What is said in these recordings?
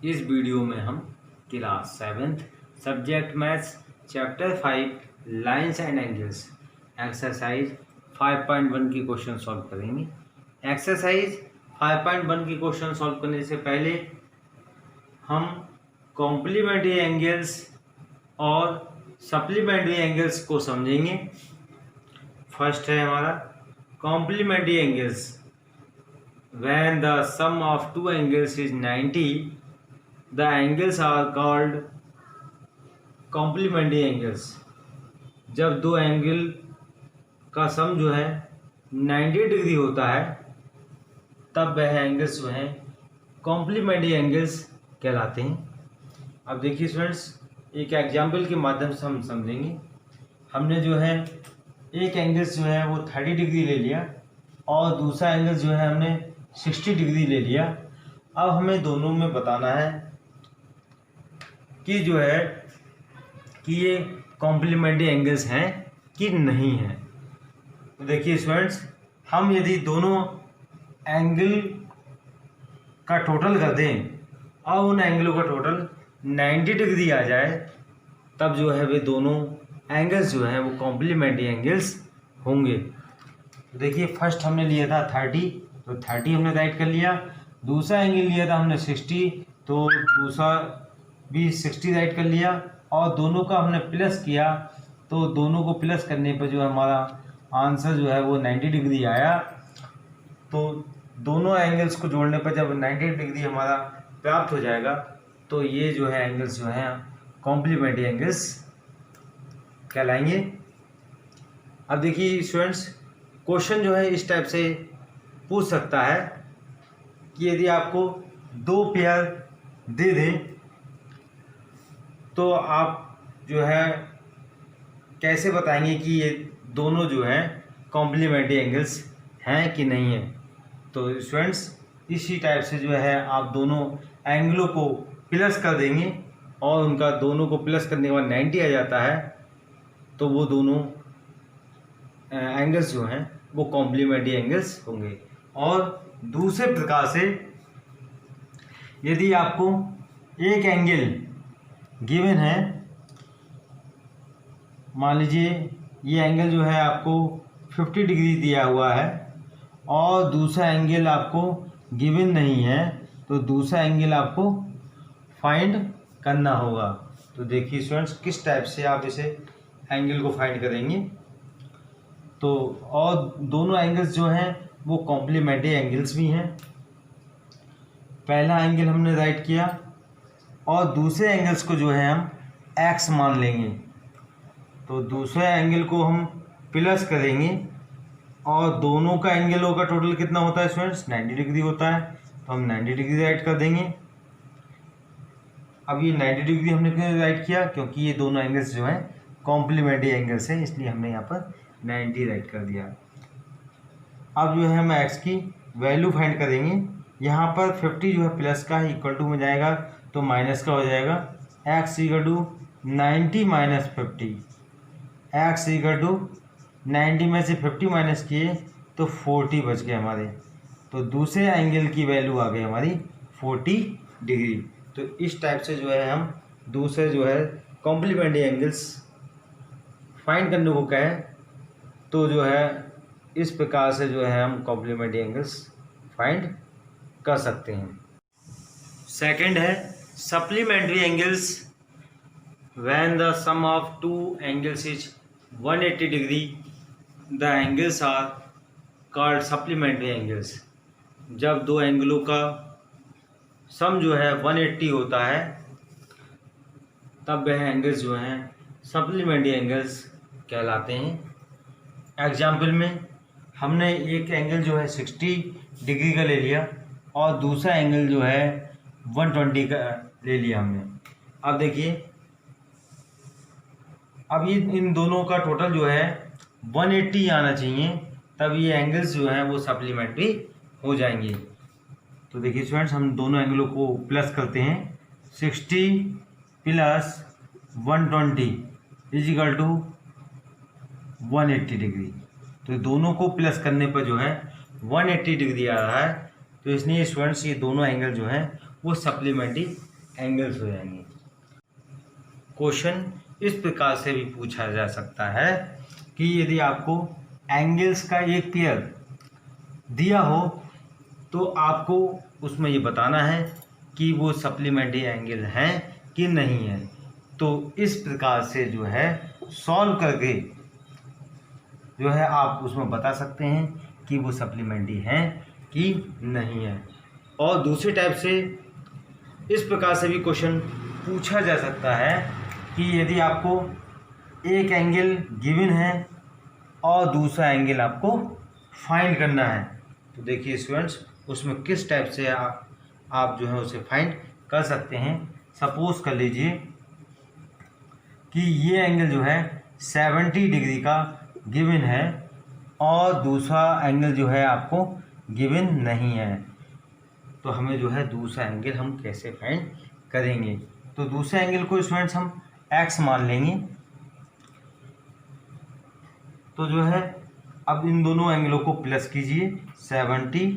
इस वीडियो में हम class 7th subject maths chapter 5 lines and angles exercise 5.1 की क्वेश्चन सॉल्व करेंगे। एक्सरसाइज 5.1 की क्वेश्चन सॉल्व करने से पहले हम कॉम्प्लीमेंट्री एंगल्स और सप्लीमेंट्री एंगल्स को समझेंगे। फर्स्ट है हमारा complementary angles. When the sum of two angles is 90, the angles are called complementary angles. जब दो एंगल का सम जो है 90 डिग्री होता है तब वह एंगल्स जो हैं कॉम्प्लीमेंट्री एंगल्स कहलाते हैं। अब देखिए स्टूडेंट्स, एक एग्जाम्पल के माध्यम से हम समझेंगे। हमने जो है एक एंगल्स जो है वो 30 डिग्री ले लिया और दूसरा एंगल जो है हमने 60 डिग्री ले लिया। अब हमें दोनों में बताना है कि जो है कि ये कॉम्प्लीमेंट्री एंगल्स हैं कि नहीं हैं। तो देखिए स्टूडेंट्स, हम यदि दोनों एंगल का टोटल कर दें और उन एंगलों का टोटल 90 डिग्री आ जाए तब जो है वे दोनों एंगल्स जो हैं वो कॉम्प्लीमेंट्री एंगल्स होंगे। तो देखिए फर्स्ट हमने लिया था 30, तो 30 हमने राइट कर लिया। दूसरा एंगल लिया था हमने 60, तो दूसरा भी 60 राइट कर लिया और दोनों का हमने प्लस किया तो दोनों को प्लस करने पर जो हमारा आंसर जो है वो 90 डिग्री आया। तो दोनों एंगल्स को जोड़ने पर जब 90 डिग्री हमारा प्राप्त हो जाएगा तो ये जो है एंगल्स जो हैं कॉम्प्लीमेंट्री एंगल्स कहलाएंगे। अब देखिए स्टूडेंट्स, क्वेश्चन जो है इस टाइप से पूछ सकता है कि यदि आपको दो पेयर दे दें तो आप जो है कैसे बताएंगे कि ये दोनों जो हैं कॉम्प्लीमेंट्री एंगल्स हैं कि नहीं हैं। तो स्टूडेंट्स, इसी टाइप से जो है आप दोनों एंगलों को प्लस कर देंगे और उनका दोनों को प्लस करने के बाद 90 आ जाता है तो वो दोनों एंगल्स जो हैं वो कॉम्प्लीमेंट्री एंगल्स होंगे। और दूसरे प्रकार से यदि आपको एक एंगल गिवन है, मान लीजिए ये एंगल जो है आपको 50 डिग्री दिया हुआ है और दूसरा एंगल आपको गिवन नहीं है तो दूसरा एंगल आपको फाइंड करना होगा। तो देखिए स्टूडेंट्स, किस टाइप से आप इसे एंगल को फाइंड करेंगे। तो और दोनों एंगल्स जो हैं वो कॉम्प्लीमेंट्री एंगल्स भी हैं। पहला एंगल हमने राइट किया और दूसरे एंगल्स को जो है हम एक्स मान लेंगे। तो दूसरे एंगल को हम प्लस करेंगे और दोनों का एंगलों का टोटल कितना होता है स्टूडेंट्स, 90 डिग्री होता है, तो हम 90 डिग्री राइट कर देंगे। अब ये 90 डिग्री हमने क्यों राइट किया, क्योंकि ये दोनों एंगल्स जो हैं कॉम्प्लीमेंट्री एंगल्स हैं, इसलिए हमने यहाँ पर 90 राइट कर दिया। अब जो है हम एक्स की वैल्यू फाइंड करेंगे। यहाँ पर 50 जो है प्लस का इक्वल टू में जाएगा तो माइनस का हो जाएगा। X equal to 90 minus 50, x equal to 90 में से 50 माइनस किए तो 40 बच गए हमारे। तो दूसरे एंगल की वैल्यू आ गई हमारी 40 डिग्री। तो इस टाइप से जो है हम दूसरे जो है कॉम्प्लीमेंट्री एंगल्स फाइंड करने को कहें तो जो है इस प्रकार से जो है हम कॉम्प्लीमेंट्री एंगल्स फाइंड कर सकते हैं। सेकंड है supplementary angles. When the sum of two angles is 180 degree the angles are called supplementary angles. जब दो एंगलों का सम जो है 180 होता है तब वह एंगल्स जो हैं सप्लीमेंट्री एंगल्स कहलाते हैं। एग्जाम्पल में हमने एक एंगल जो है 60 डिग्री का ले लिया और दूसरा एंगल जो है 120 का ले लिया हमने। अब देखिए, अब ये इन दोनों का टोटल जो है 180 आना चाहिए, तब ये एंगल्स जो हैं वो सप्लीमेंट्री हो जाएंगे। तो देखिए स्टूडेंट्स, हम दोनों एंगलों को प्लस करते हैं। 60 plus 120 is equal to 180 degree. तो दोनों को प्लस करने पर जो है 180 डिग्री आ रहा है। तो इसलिए स्टूडेंट्स ये दोनों एंगल जो हैं वो सप्लीमेंट्री एंगल्स हो जाएंगे। क्वेश्चन इस प्रकार से भी पूछा जा सकता है कि यदि आपको एंगल्स का एक पेयर दिया हो तो आपको उसमें ये बताना है कि वो सप्लीमेंट्री एंगल हैं कि नहीं है। तो इस प्रकार से जो है सॉल्व करके जो है आप उसमें बता सकते हैं कि वो सप्लीमेंट्री हैं कि नहीं है। और दूसरे टाइप से इस प्रकार से भी क्वेश्चन पूछा जा सकता है कि यदि आपको एक एंगल गिवन है और दूसरा एंगल आपको फाइंड करना है, तो देखिए स्टूडेंट्स उसमें किस टाइप से आप जो है उसे फाइंड कर सकते हैं। सपोज कर लीजिए कि ये एंगल जो है 70 डिग्री का गिवन है और दूसरा एंगल जो है आपको गिवन नहीं है, तो हमें जो है दूसरा एंगल हम कैसे फाइंड करेंगे। तो दूसरे एंगल को स्टूडेंट्स हम x मान लेंगे। तो जो है अब इन दोनों एंगलों को प्लस कीजिए, 70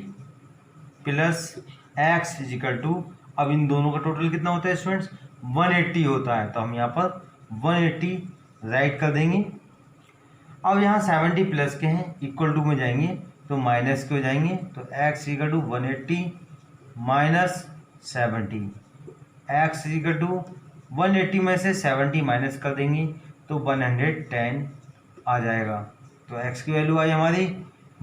प्लस x इजिकल टू, अब इन दोनों का टोटल कितना होता है स्टूडेंट्स 180 होता है, तो हम यहाँ पर 180 राइट कर देंगे। अब यहाँ 70 प्लस के हैं, इक्वल टू में जाएंगे तो माइनस के हो जाएंगे, तो x is equal to 180 minus 70, x is equal to 180 में से 70 माइनस कर देंगे तो 110 आ जाएगा। तो x की वैल्यू आई हमारी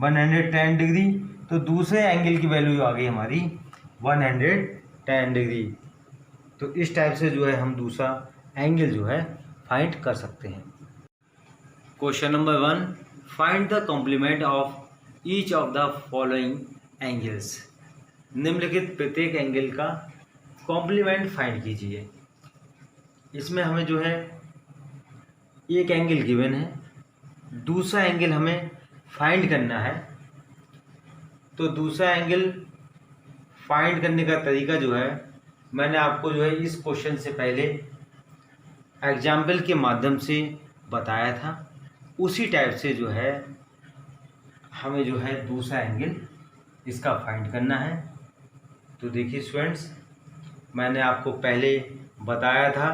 110 डिग्री, तो दूसरे एंगल की वैल्यू आ गई हमारी 110 डिग्री। तो इस टाइप से जो है हम दूसरा एंगल जो है फाइंड कर सकते हैं। Question number 1, find the complement of each of the following angles. निम्नलिखित प्रत्येक एंगल का कॉम्प्लीमेंट फाइंड कीजिए। इसमें हमें जो है एक एंगल गिवन है, दूसरा एंगल हमें फाइंड करना है। तो दूसरा एंगल फाइंड करने का तरीका जो है मैंने आपको जो है इस क्वेश्चन से पहले एग्जाम्पल के माध्यम से बताया था, उसी टाइप से जो है हमें जो है दूसरा एंगल इसका फाइंड करना है। तो देखिए स्टूडेंट्स मैंने आपको पहले बताया था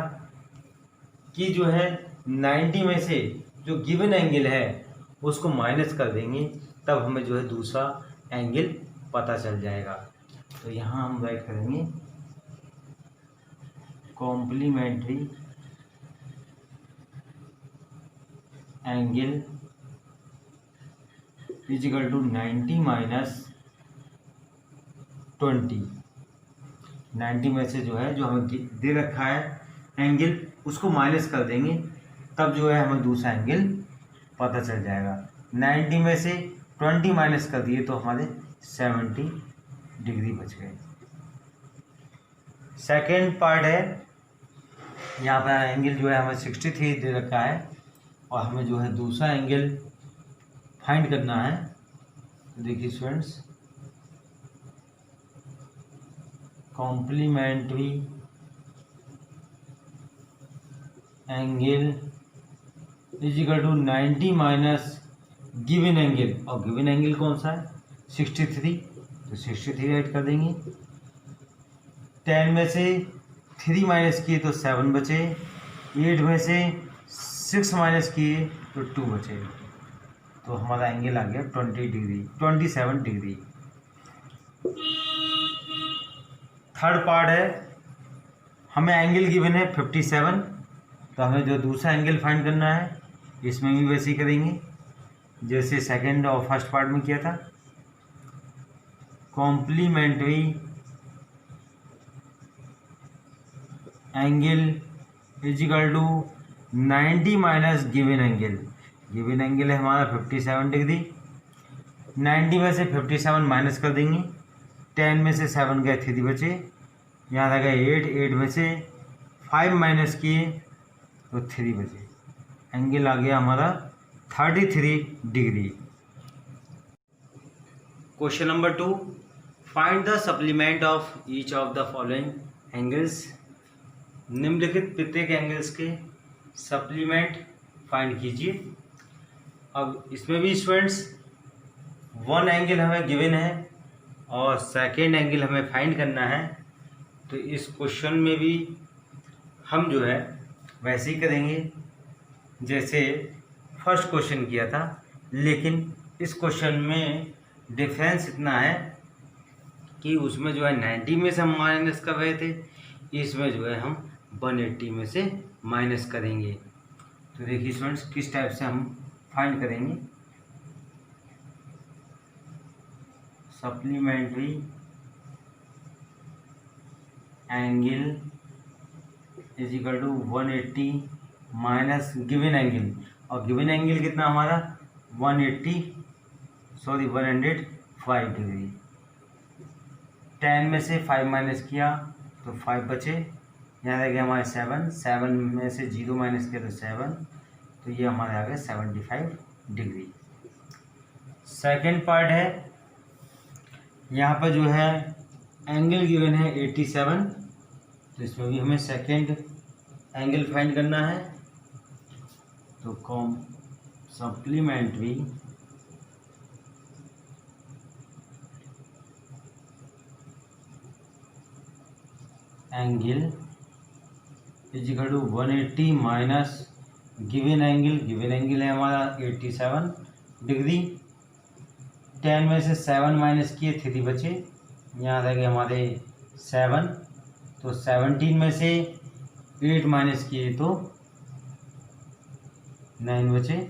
कि जो है 90 में से जो गिवन एंगल है उसको माइनस कर देंगे, तब हमें जो है दूसरा एंगल पता चल जाएगा। तो यहाँ हम राइट करेंगे complementary angle is equal to 90 minus 20। 90 में से जो है जो हमें दे रखा है एंगल उसको माइनस कर देंगे, तब जो है हमें दूसरा एंगल पता चल जाएगा। 90 में से 20 माइनस कर दिए तो हमारे 70 डिग्री बच गए। सेकेंड पार्ट है, यहाँ पर एंगल जो है हमें 63 दे रखा है और हमें जो है दूसरा एंगल फाइंड करना है। तो देखिए students complementary angle is equal to 90 minus given angle, और गिवन एंगल कौन सा है 63, तो 63 ऐड कर देंगे। 10 में से 3 माइनस किए तो 7 बचे, 8 में से 6 माइनस किए तो 2 बचे, तो हमारा एंगल आ गया 27 डिग्री। थर्ड पार्ट है, हमें एंगल गिवन है 57, तो हमें जो दूसरा एंगल फाइंड करना है इसमें भी वैसे ही करेंगे जैसे सेकंड और फर्स्ट पार्ट में किया था। Complementary angle is equal to 90 minus given angle. Given angle है हमारा 57 डिग्री, 90 में से 57 माइनस कर देंगे, 10 में से 7 गए 3 बचे, यहाँ रह गए 8 में से 5 माइनस किए तो 3 बचे, एंगल आ गया हमारा 33 degree. Question number 2, find the supplement of each of the following angles. निम्नलिखित प्रत्येक एंगल्स के सप्लीमेंट फाइंड कीजिए। अब इसमें भी स्टूडेंट्स वन एंगल हमें गिवन है और सेकेंड एंगल हमें फाइंड करना है। तो इस क्वेश्चन में भी हम जो है वैसे ही करेंगे जैसे फर्स्ट क्वेश्चन किया था, लेकिन इस क्वेश्चन में डिफरेंस इतना है कि उसमें जो है 90 में से हम माइनस कर रहे थे, इसमें जो है हम 180 में से माइनस करेंगे। तो देखिए स्टूडेंट्स किस टाइप से हम फाइंड करेंगे। Supplementary angle is equal to 180 minus given angle, और गिवन एंगल कितना हमारा 105 डिग्री। 10 में से 5 माइनस किया तो 5 बचे, यहाँ रह गया हमारे 7 में से 0 माइनस किया तो 7, तो ये हमारे आ गया 75 डिग्री। सेकेंड पार्ट है, यहाँ पर जो है एंगल गिवन है 87, तो इसमें भी हमें सेकेंड एंगल फाइंड करना है। तो supplementary angle is equal to 180 minus given angle है हमारा 87 डिग्री। 10 में से 7 माइनस किए 3 बचे, यहाँ रह गए हमारे 7, तो 17 में से 8 माइनस किए तो 9 बचे,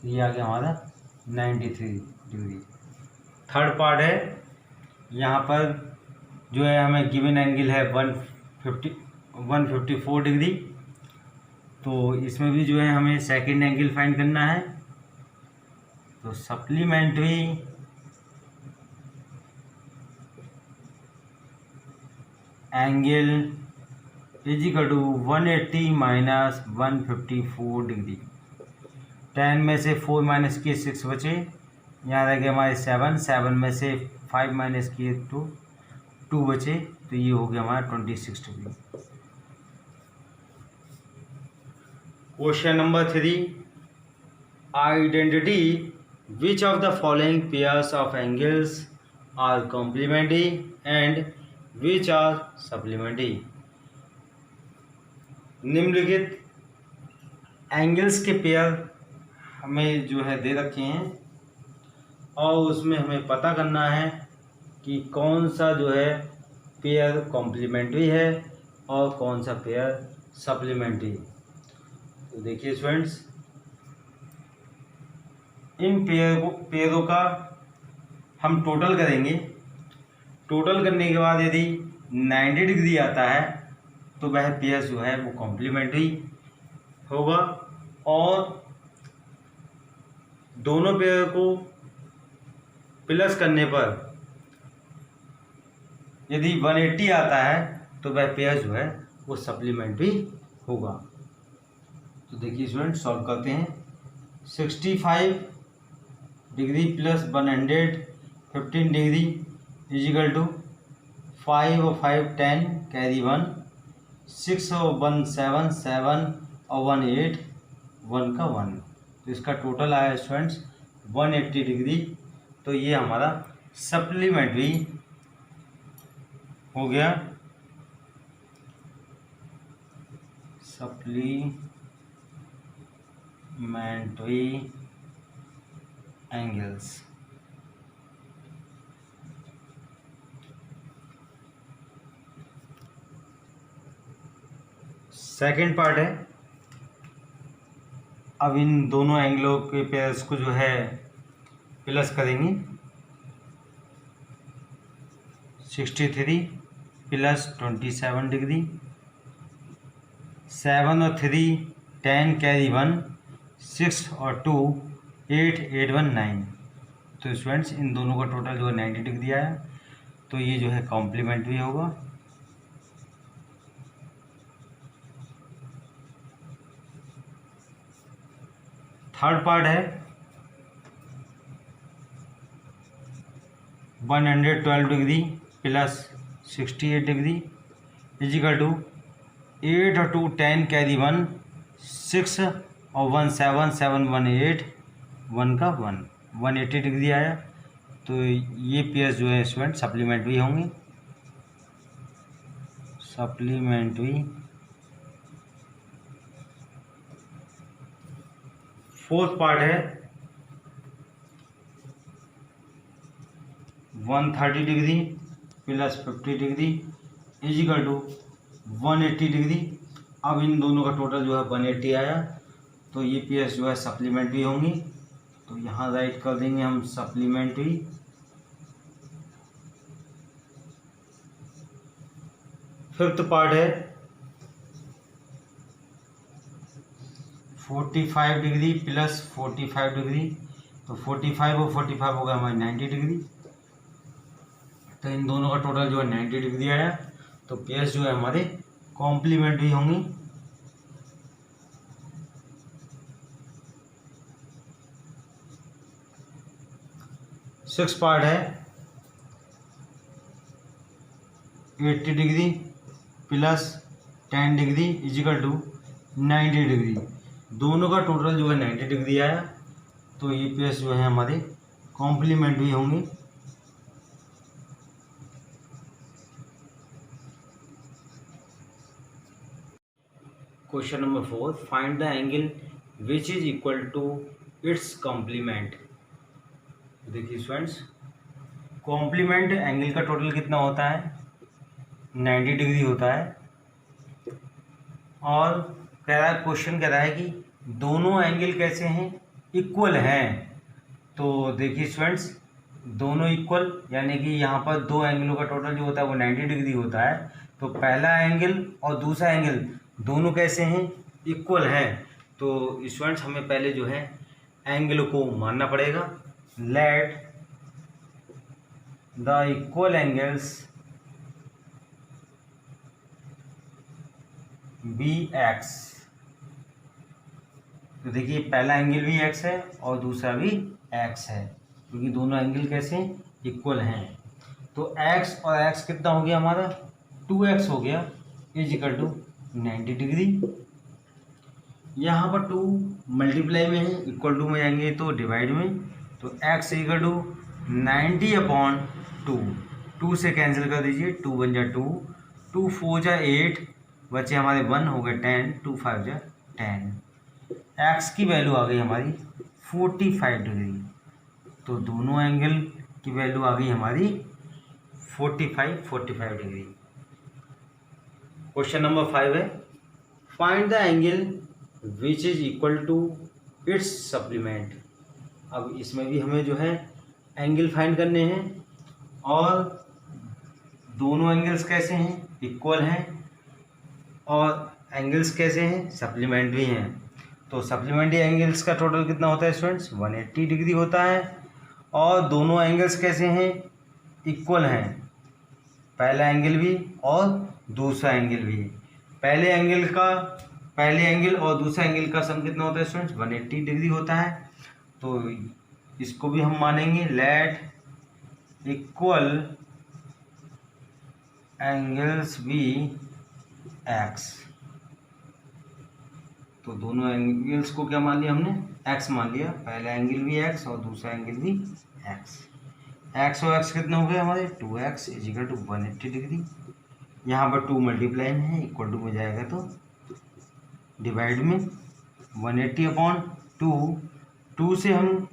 ये आ गया हमारा 93 डिग्री। थर्ड पार्ट है, यहाँ पर जो है हमें गिवन एंगल है 154 डिग्री, तो इसमें भी जो है हमें सेकंड एंगल फाइंड करना है। तो supplementary angle is equal to 180 minus 154 degree. 10 में से 4 माइनस किए 6 बचे, यहाँ रह गया हमारे 7 में से 5 माइनस किए तो 2 बचे, तो ये हो गया हमारा 26 degree. Question number 3, identity which of the following pairs of angles are complementary and which are supplementary. निम्नलिखित एंगल्स के पेयर हमें जो है दे रखे हैं, और उसमें हमें पता करना है कि कौन सा जो है पेयर कॉम्प्लीमेंट्री है और कौन सा पेयर सप्लीमेंट्री। तो देखिए स्टूडेंट्स, इन पेयरों का हम टोटल करेंगे। टोटल करने के बाद यदि 90 डिग्री आता है तो वह पेयर जो है वो कॉम्प्लीमेंट्री होगा, और दोनों पेयर को प्लस करने पर यदि 180 आता है तो वह पेयर जो है वो सप्लीमेंट्री होगा। तो देखिए स्टूडेंट सॉल्व करते हैं। 65 degree plus 115 degree is equal to 5 और 5 10 कैरी 1, 6 और 1 7 7 और 1 8 1 का 1, तो इसका टोटल आया स्टूडेंट्स 180 डिग्री। तो ये हमारा सप्लीमेंट्री हो गया। Supplementary angles. सेकेंड पार्ट है, अब इन दोनों एंगलों के पेयर्स को जो है प्लस करेंगे। 63 प्लस 27 डिग्री, 7 और 3 10 कैरी 1, 6 और 2 8 8 1 9, तो स्टूडेंट्स इन दोनों का टोटल जो है 90 डिग्री आया, तो ये जो है कॉम्प्लीमेंट्री होगा। थर्ड पार्ट है, 112 degree plus 68 degree is equal to 8 और 2 10 कैरी 1, 6 और 1 7 7 1 8 1 का 1 180 डिग्री आया, तो ये पेयर जो है स्टूडेंट सप्लीमेंट्री होंगे। सप्लीमेंट्री। फोर्थ पार्ट है 130 degree plus 50 degree is equal to 180 degree. अब इन दोनों का टोटल जो है 180 आया, तो ये पीएस जो है सप्लीमेंट्री होंगी, तो यहाँ राइट कर देंगे हम सप्लीमेंट्री। फिफ्थ पार्ट है 45 डिग्री प्लस 45 डिग्री, तो 45 और 45 हो गया हमारे 90 डिग्री, तो इन दोनों का टोटल जो है 90 डिग्री आया, तो पीएस जो है हमारे कॉम्प्लीमेंट्री होंगी। सिक्स पार्ट है 80 degree plus 10 degree is equal to 90 degree, दोनों का टोटल जो है 90 डिग्री आया, तो ये पीएस जो है हमारे कॉम्प्लीमेंट्री होंगे। Question number 4, find the angle which is equal to its complement. देखिए स्टूडेंट्स, कॉम्प्लीमेंट एंगल का टोटल कितना होता है, 90 डिग्री होता है, और कह रहा है, क्वेश्चन कह रहा है कि दोनों एंगल कैसे हैं, इक्वल हैं। तो देखिए स्टूडेंट्स, दोनों इक्वल यानी कि यहाँ पर दो एंगलों का टोटल जो होता है वो 90 डिग्री होता है, तो पहला एंगल और दूसरा एंगल दोनों कैसे हैं, इक्वल हैं। तो स्टूडेंट्स हमें पहले जो है एंगल को मानना पड़ेगा। Let the equal angles be x. तो देखिए पहला एंगल भी एक्स है और दूसरा भी एक्स है, क्योंकि दोनों एंगल कैसे इक्वल हैं। तो एक्स और एक्स कितना हो गया हमारा, 2x हो गया इजिकल टू 90 डिग्री। यहाँ पर 2 मल्टीप्लाई में है, इक्वल टू में जाएंगे तो डिवाइड में, तो x इक्वल टू 90/2, 2 से कैंसिल कर दीजिए, 2 बन जा 2, 2 4 जा 8, बचे हमारे 1 हो गए 10, 2 5 जा 10। x की वैल्यू आ गई हमारी 45 डिग्री, तो दोनों एंगल की वैल्यू आ गई हमारी 45 डिग्री। क्वेश्चन नंबर 5 है, find the angle which is equal to its supplement. अब इसमें भी हमें जो है एंगल फाइंड करने हैं, और दोनों एंगल्स कैसे हैं, इक्वल हैं, और एंगल्स कैसे हैं, सप्लीमेंट्री हैं। तो सप्लीमेंट्री एंगल्स का टोटल कितना होता है स्टूडेंट्स, 180 डिग्री होता है, और दोनों एंगल्स कैसे हैं, इक्वल हैं, पहला एंगल भी और दूसरा एंगल भी। पहले एंगल और दूसरा एंगल का सम कितना होता है स्टूडेंट्स, 180 डिग्री होता है, तो इसको भी हम मानेंगे। Let equal angles be x. तो दोनों एंगल्स को क्या मान लिया हमने, एक्स मान लिया, पहला एंगल भी एक्स और दूसरा एंगल भी एक्स। एक्स और एक्स कितने हो गए हमारे, 2x इजिकल टू 180 डिग्री। यहाँ पर 2 मल्टीप्लाई में है, इक्वल टू में जाएगा तो डिवाइड में, 180/2, 2 से हम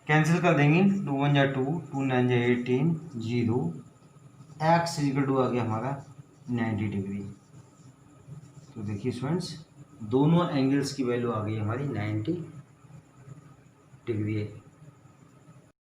कैंसिल कर देंगे, 2 1 जा 2, 2 9 जा 18, 0, x इजिकल टू आ गया हमारा 90 डिग्री। तो देखिए स्टूडेंट्स, दोनों एंगल्स की वैल्यू आ गई हमारी 90 डिग्री है।